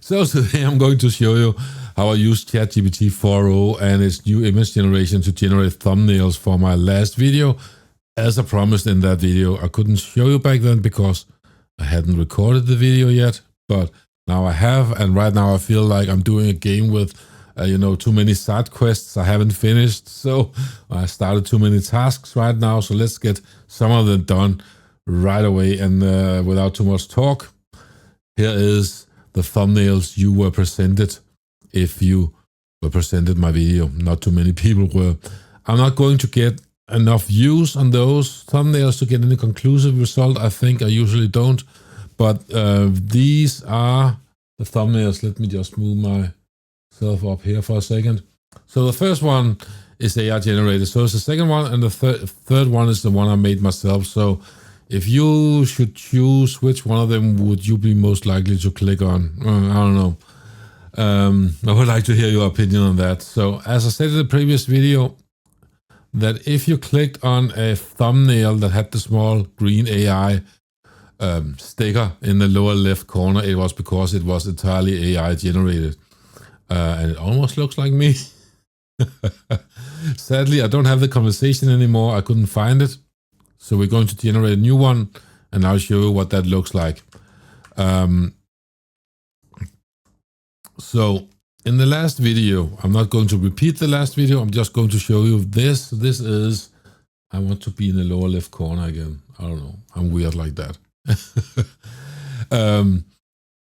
So today I'm going to show you how I use ChatGPT 4.0 and its new image generation to generate thumbnails for my last video. As I promised in that video, I couldn't show you back then because I hadn't recorded the video yet, but now I have, and right now I feel like I'm doing a game with too many side quests I haven't finished, so I started too many tasks right now, so let's get some of them done right away and without too much talk. Here is the thumbnails you were presented if you were presented my video. Not too many people were. I'm not going to get enough views on those thumbnails to get any conclusive result. I think I usually don't, but these are the thumbnails. Let me just move myself up here for a second. So the first one is AI generated. So it's the second one, and the third one is the one I made myself. So if you should choose, which one of them would you be most likely to click on? I don't know. I would like to hear your opinion on that. So as I said in the previous video, that if you clicked on a thumbnail that had the small green AI sticker in the lower left corner, it was because it was entirely AI generated. And it almost looks like me. Sadly, I don't have the conversation anymore. I couldn't find it. So we're going to generate a new one, and I'll show you what that looks like. So in the last video, I'm not going to repeat the last video. I'm just going to show you this. This is, I want to be in the lower left corner again. I don't know. I'm weird like that.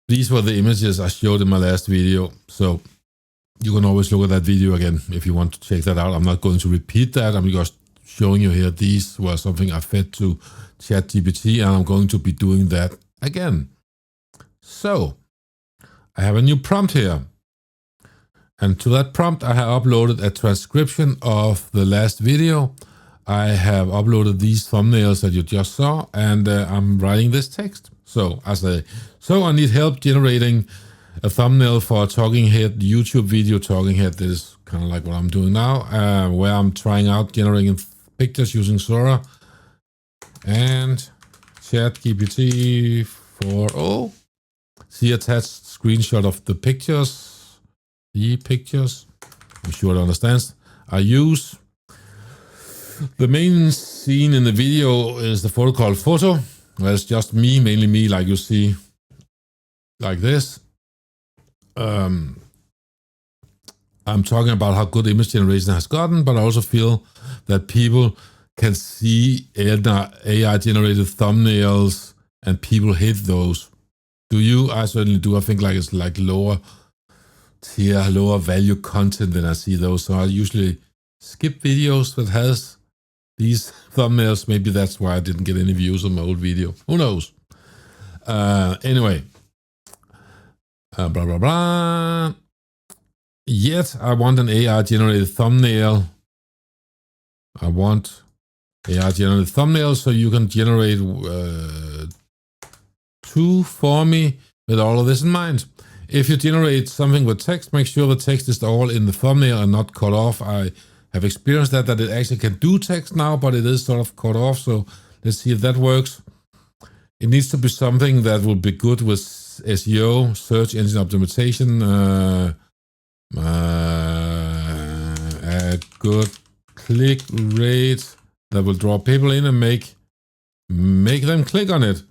These were the images I showed in my last video. So you can always look at that video again if you want to check that out. I'm not going to repeat that. I'm just showing you here. These were something I fed to ChatGPT, and I'm going to be doing that again. So I have a new prompt here. And to that prompt, I have uploaded a transcription of the last video. I have uploaded these thumbnails that you just saw, and I'm writing this text. So I say, so I need help generating a thumbnail for a talking head YouTube video. Talking head is kind of like what I'm doing now, where I'm trying out generating pictures using Sora and ChatGPT 4.0. See attached screenshot of the pictures. I'm sure it understands. I use the main scene in the video is the photo called photo. Well, it's just me, mainly me, like you see, like this. I'm talking about how good image generation has gotten, but I also feel that people can see AI generated thumbnails and people hate those. Do you? I certainly do. I think like it's like lower tier, lower value content than I see those. So I usually skip videos that has these thumbnails. Maybe that's why I didn't get any views on my old video. Who knows? Anyway. Blah, blah, blah. Yet I want an AI generated thumbnail. I want AI generated thumbnail so you can generate two for me with all of this in mind. If you generate something with text, make sure the text is all in the thumbnail and not cut off. I have experienced that it actually can do text now, but it is sort of cut off. So let's see if that works. It needs to be something that will be good with SEO, search engine optimization, a good click rate that will draw people in and make them click on it.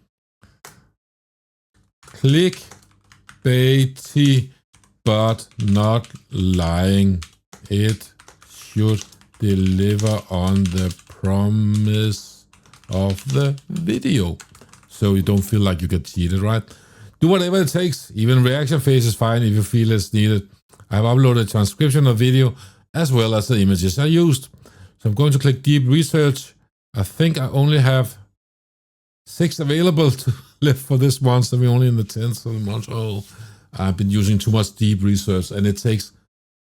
Clickbaity, but not lying. It should deliver on the promise of the video. So you don't feel like you get cheated, right? Do whatever it takes. Even reaction phase is fine if you feel it's needed. I have uploaded a transcription of video as well as the images I used. So I'm going to click deep research. I think I only have 6 available to live for this one, so we're only in the 10th of the month. Oh, I've been using too much deep research and it takes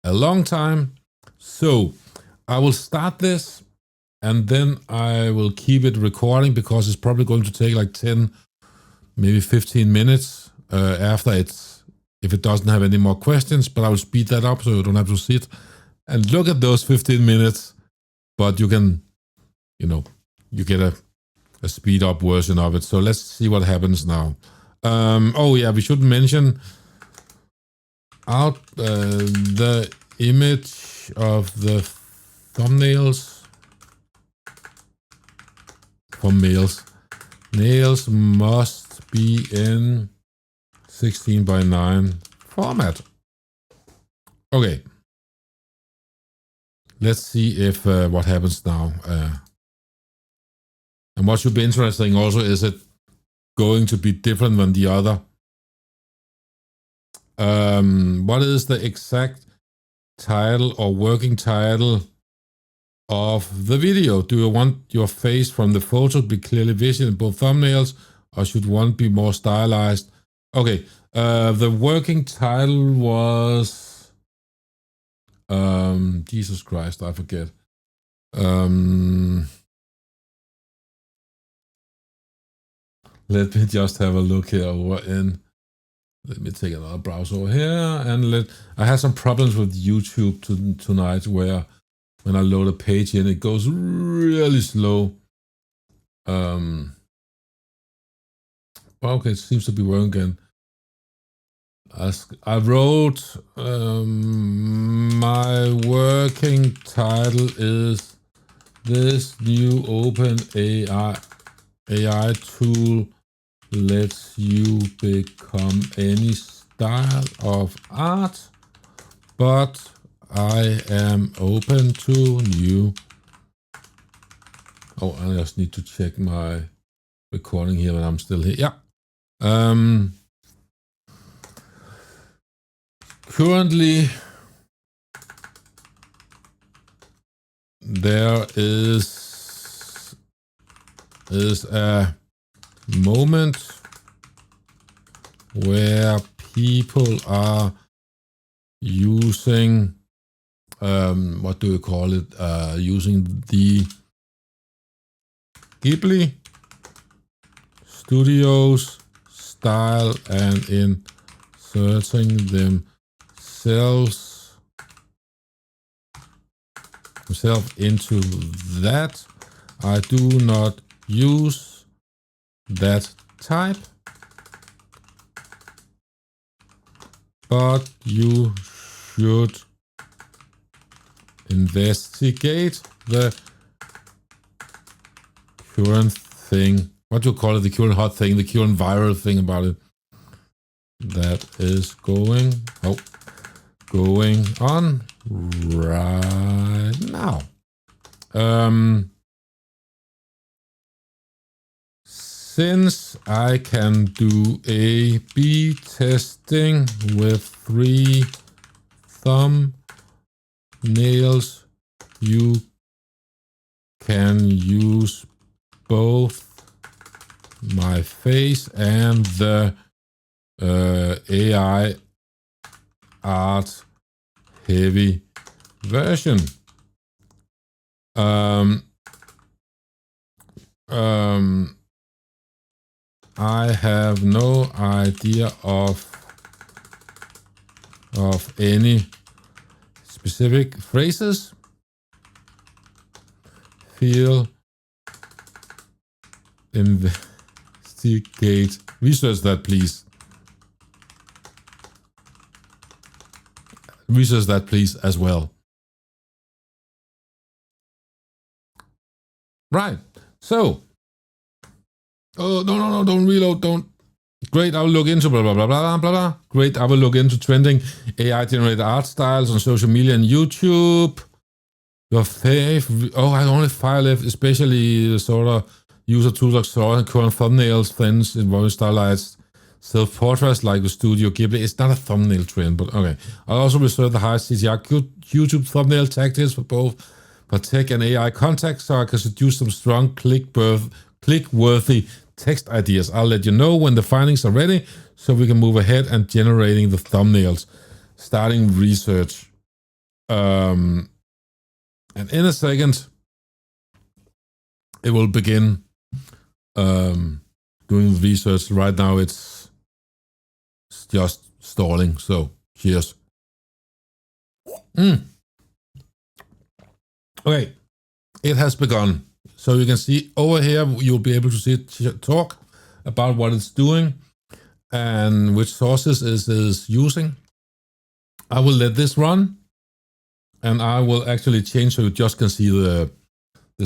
a long time. So I will start this and then I will keep it recording because it's probably going to take like 10, maybe 15 minutes after if it doesn't have any more questions, but I will speed that up so you don't have to sit and look at those 15 minutes, but you can, you get a speed up version of it. So let's see what happens now. Oh yeah, we should mention out the image of the thumbnails for males. Nails must be in 16:9 format. Okay. Let's see if what happens now. And what should be interesting also, is it going to be different than the other? What is the exact title or working title of the video? Do you want your face from the photo to be clearly visible in both thumbnails, or should one be more stylized? Okay, the working title was Jesus Christ, I forget. Let me just have a look here over in. Let me take another browser over here, and I had some problems with YouTube tonight, where when I load a page in, it goes really slow. Okay, it seems to be working again. I wrote my working title is this new open AI tool lets you become any style of art, but I am open to new. Oh, I just need to check my recording here when I'm still here. Yeah. Currently, there is a moment where people are using what do you call it? Using the Ghibli Studios style and inserting themselves into that. I do not use that type, but you should investigate the current thing. What do you call it? The current hot thing, the current viral thing about it that is going on right now. Since I can do A/B testing with 3 thumbnails, you can use both my face and the AI art heavy version. I have no idea of any specific phrases. Feel investigate. Research that, please. Research that, please, as well. Right. So. Oh, no, don't reload, don't. Great, I will look into blah, blah, blah, blah, blah, blah. Great, I will look into trending AI-generated art styles on social media and YouTube. Your fave. Oh, I only 5 left, especially the sort of user tools like Sora and current thumbnails, trends involving stylized self-portraits like the Studio Ghibli. It's not a thumbnail trend, but okay. I'll also reserve the highest CTR YouTube thumbnail tactics for both tech and AI context, so I can seduce some strong click-worthy text ideas. I'll let you know when the findings are ready, so we can move ahead and generating the thumbnails. Starting research. And in a second, it will begin doing research. Right now, it's just stalling. So, cheers. Okay, it has begun. So you can see over here, you'll be able to see it talk about what it's doing and which sources it is using. I will let this run, and I will actually change so you just can see the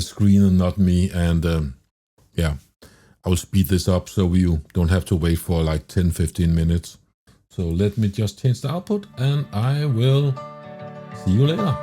screen and not me. And yeah, I will speed this up so you don't have to wait for like 10-15 minutes. So let me just change the output, and I will see you later.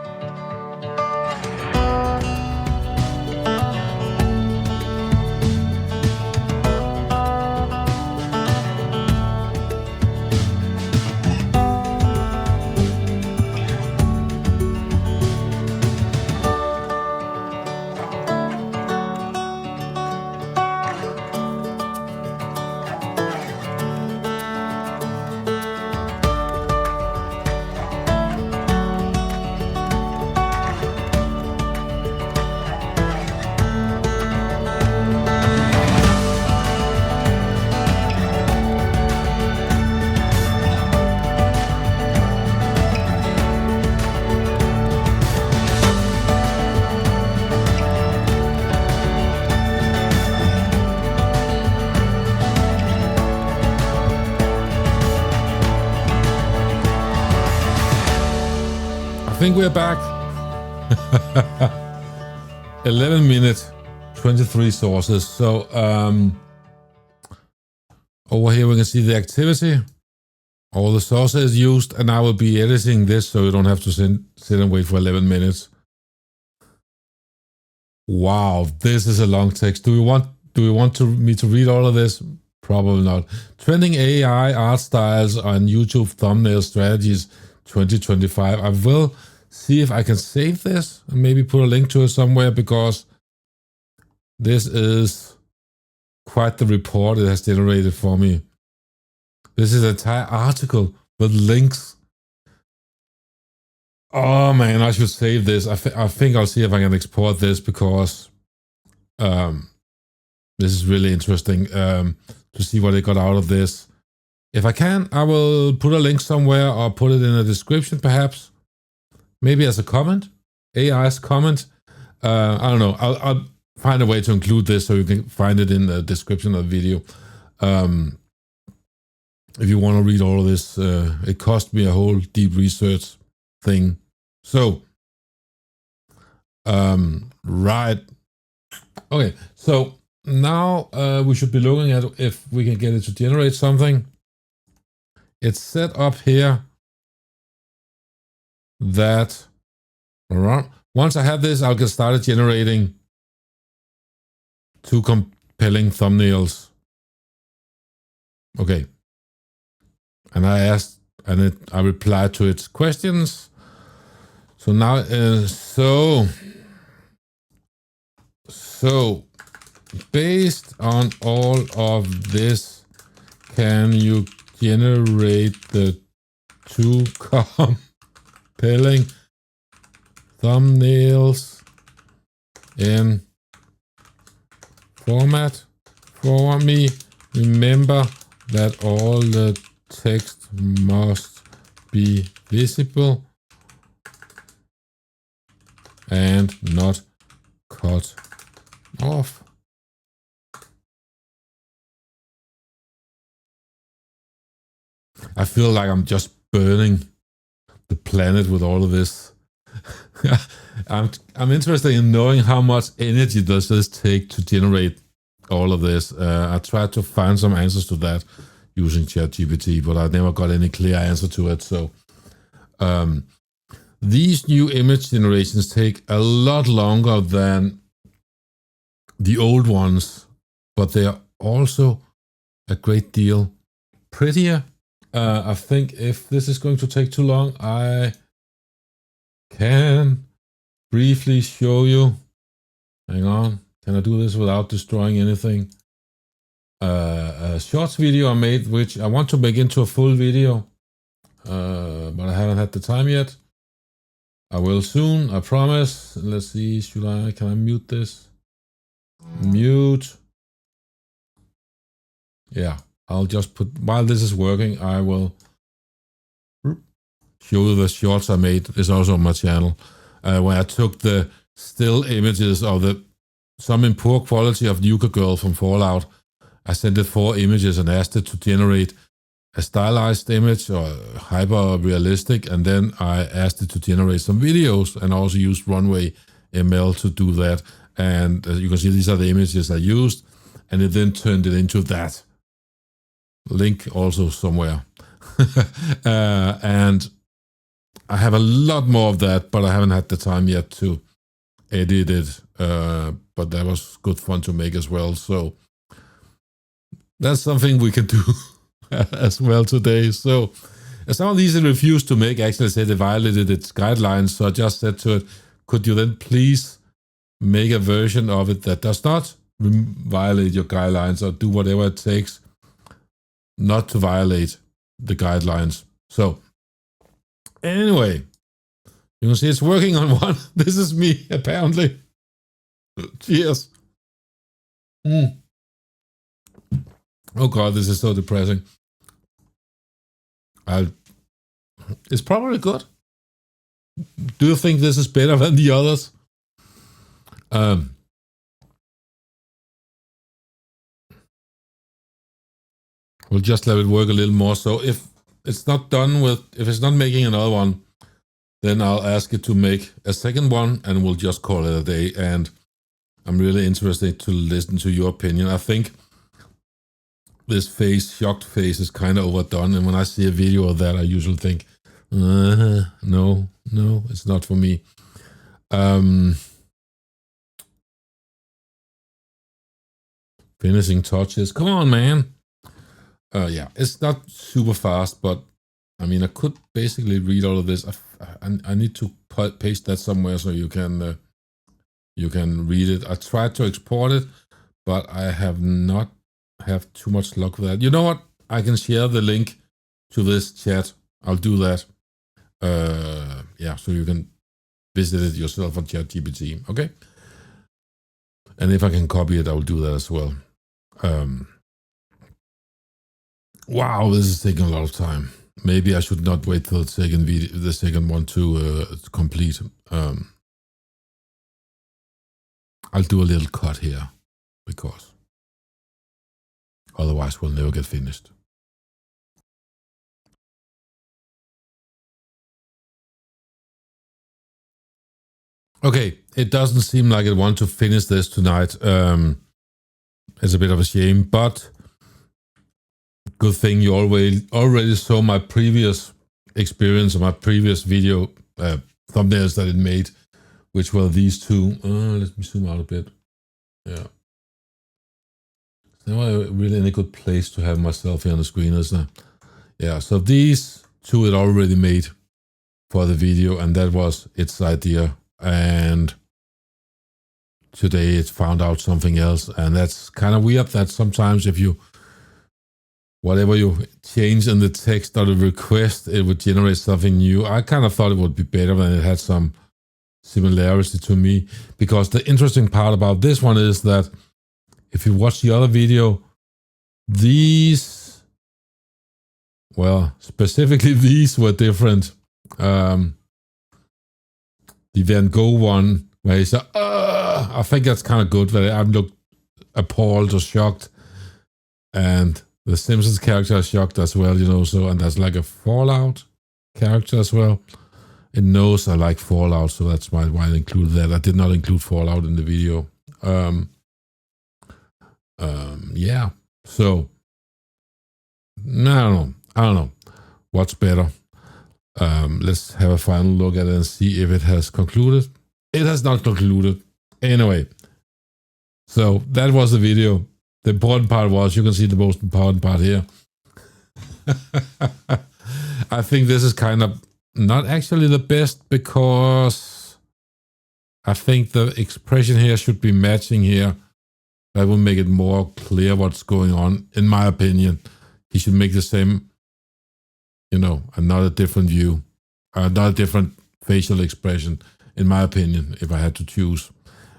I think we're back. 11 minutes, 23 sources. So over here we can see the activity, all the sources used, and I will be editing this so you don't have to sit and wait for 11 minutes. Wow, this is a long text. Do we want me to read all of this? Probably not. Trending AI art styles on YouTube thumbnail strategies 2025. I will see if I can save this and maybe put a link to it somewhere, because this is quite the report it has generated for me. This is an entire article with links. Oh man, I should save this. I think I'll see if I can export this, because this is really interesting to see what they got out of this. If I can, I will put a link somewhere or put it in the description, perhaps. Maybe as a comment, AI's comment. I don't know. I'll find a way to include this so you can find it in the description of the video. If you want to read all of this, it cost me a whole deep research thing. So, right. Okay, so now we should be looking at if we can get it to generate something. It's set up here that once I have this, I'll get started generating 2 compelling thumbnails. Okay. And I asked, and I replied to its questions. So now, so based on all of this, can you generate the 2 compelling thumbnails in format for me? Remember that all the text must be visible and not cut off. I feel like I'm just burning the planet with all of this. I'm interested in knowing how much energy does this take to generate all of this. I tried to find some answers to that using ChatGPT, but I never got any clear answer to it. So these new image generations take a lot longer than the old ones, but they are also a great deal prettier. I think if this is going to take too long, I can briefly show you. Hang on. Can I do this without destroying anything? A shorts video I made, which I want to make into a full video, but I haven't had the time yet. I will soon, I promise. Let's see, can I mute this? Mute. Yeah, I'll just put, while this is working, I will show you the shorts I made. It's also on my channel, where I took the still images of some in poor quality of Nuka Girl from Fallout. I sent it 4 images and asked it to generate a stylized image or hyper realistic, and then I asked it to generate some videos, and also used Runway ML to do that. And as you can see, these are the images I used, and it then turned it into that. Link also somewhere. And I have a lot more of that, but I haven't had the time yet to edit it. But that was good fun to make as well. So that's something we can do as well today. So some of these it refused to make. Actually said it violated its guidelines. So I just said to it, could you then please make a version of it that does not violate your guidelines, or do whatever it takes not to violate the guidelines. So anyway, you can see it's working on one. This is me, apparently. Cheers. Oh God, this is so depressing. It's probably good. Do you think this is better than the others? We'll just let it work a little more. So if it's not making another one, then I'll ask it to make a second one, and we'll just call it a day. And I'm really interested to listen to your opinion. I think this shocked face is kind of overdone. And when I see a video of that, I usually think, no, it's not for me. Finishing touches. Come on, man. Yeah, it's not super fast, but I mean, I could basically read all of this. I need to paste that somewhere so you can read it. I tried to export it, but I have not have too much luck with that. You know what? I can share the link to this chat. I'll do that. Yeah, so you can visit it yourself on ChatGPT. Okay. And if I can copy it, I will do that as well. Wow, this is taking a lot of time. Maybe I should not wait till the second one to complete. I'll do a little cut here, because otherwise we'll never get finished. Okay, it doesn't seem like it wants to finish this tonight. It's a bit of a shame, but good thing you already saw my previous experience, or my previous video thumbnails that it made, which were these two. Let me zoom out a bit. Yeah. Now I'm really in a good place to have myself here on the screen, isn't it? Yeah, so these two it already made for the video, and that was its idea. And today it found out something else, and that's kind of weird that sometimes if you whatever you change in the text or the request, it would generate something new. I kind of thought it would be better when it had some similarity to me, because the interesting part about this one is that if you watch the other video, these, well, specifically these were different. The Van Gogh one, where he said, I think that's kind of good, but I looked appalled or shocked. And the Simpsons character is shocked as well, you know, so, and there's like a Fallout character as well. It knows I like Fallout, so that's why I included that. I did not include Fallout in the video. Yeah, so, I don't know. What's better? Let's have a final look at it and see if it has concluded. It has not concluded. Anyway, so that was the video. The important part was, you can see the most important part here. I think this is kind of not actually the best, because I think the expression here should be matching here. That will make it more clear what's going on, in my opinion. He should make the same, you know, another different view, another different facial expression, in my opinion, if I had to choose.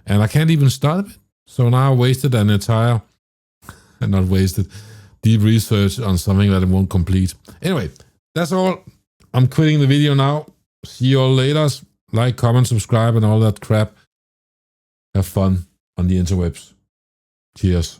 And I can't even start it. So now I wasted an entire, and not wasted, deep research on something that it won't complete. Anyway, that's all. I'm quitting the video now. See you all later. Like, comment, subscribe, and all that crap. Have fun on the interwebs. Cheers.